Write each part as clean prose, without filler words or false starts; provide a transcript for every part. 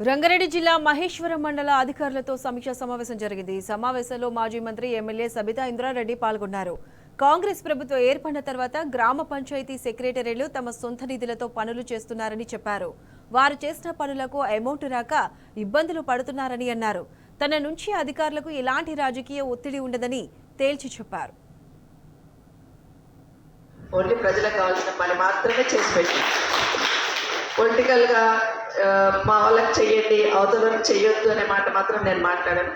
రంగారెడ్డి జిల్లా మహేశ్వరం మండల అధికారులతో సమీక్షా సమావేశం జరిగింది. ఈ సమావేశంలో మాజీ మంత్రి ఎమ్మెల్యే సబితా ఇంద్రారెడ్డి పాల్గొన్నారు. కాంగ్రెస్ ప్రభుత్వం ఏర్పడిన తర్వాత గ్రామ పంచాయతీ సెక్రటరీలు తమ సొంత నిధులతో పనులు చేస్తున్నారని చెప్పారు. వారు చేసిన పనులకు అమౌంట్ రాక ఇబ్బందులు పడుతున్నారని అన్నారు. తన నుంచి అధికారులకు ఎలాంటి రాజకీయ ఒత్తిడి ఉండదని తేల్చి చెప్పారు. ప్రజలకు కావాల్సిన పని మాత్రమే చేసి పెట్టి పొలిటికల్గా మా వాళ్ళకి చెయ్యండి అవతలకు చెయ్యొద్దు అనే మాట మాత్రం నేను మాట్లాడాను.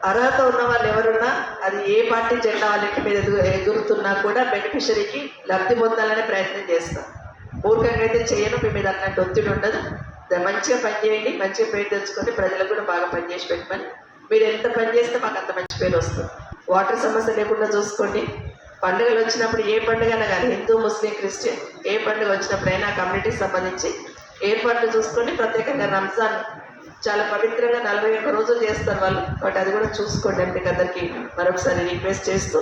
అర్హత ఉన్న వాళ్ళు ఎవరున్నా అది ఏ పార్టీ జెండా వాళ్ళ ఇంటి మీద ఎదురుతున్నా కూడా బెనిఫిషరీకి లబ్ధి పొందాలనే ప్రయత్నం చేస్తాం. మూర్ఖంగా అయితే చేయను. మీ మీద అట్లాంటి ఒత్తిడి ఉండదు. మంచిగా పని చేయండి, మంచిగా పేరు తెచ్చుకొని ప్రజలకు కూడా బాగా పనిచేసి పెట్టమని. మీరు ఎంత పని చేస్తే మాకు అంత మంచి పేరు వస్తుంది. వాటర్ సమస్య లేకుండా చూసుకోండి. పండుగలు వచ్చినప్పుడు ఏ పండుగైనా కానీ హిందూ ముస్లిం క్రిస్టియన్ ఏ పండుగ వచ్చినప్పుడైనా కమ్యూనిటీకి సంబంధించి ఏర్పాట్లు చూసుకొని ప్రత్యేకంగా రంజాన్ చాలా పవిత్రంగా 41 రోజులు చేస్తారు వాళ్ళు. కాబట్టి అది కూడా చూసుకోండి అని మీకు అందరికీ మరొకసారి రిక్వెస్ట్ చేస్తూ,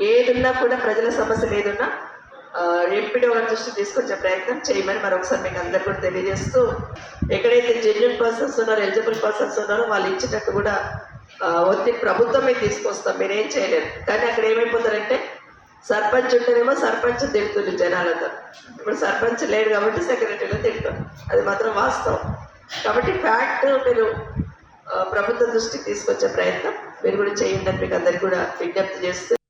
ఏదున్నా కూడా ప్రజల సమస్యలు ఏదున్నా ఎంపీడీ గారి దృష్టి తీసుకొచ్చే ప్రయత్నం చేయమని మరొకసారి మీకు అందరు కూడా తెలియజేస్తూ, ఎక్కడైతే జెన్యూన్ పర్సన్స్ ఉన్నారో ఎలిజిబుల్ పర్సన్స్ ఉన్నారో వాళ్ళు ఇచ్చినట్టు కూడా ఒత్తిడి ప్రభుత్వమే తీసుకొస్తాం, మీరేం చేయలేరు. కానీ అక్కడ ఏమైపోతారంటే సర్పంచ్ ఉంటేనేమో సర్పంచ్ తిడుతుంది జనాలతో. ఇప్పుడు సర్పంచ్ లేడు కాబట్టి సెక్రటరీలో తిడతారు. అది మాత్రం వాస్తవం. కాబట్టి ఫ్యాక్ట్ మీరు ప్రభుత్వ దృష్టికి తీసుకొచ్చే ప్రయత్నం మీరు కూడా చేయండి అని మీకు అందరికీ కూడా విజ్ఞప్తి చేస్తూ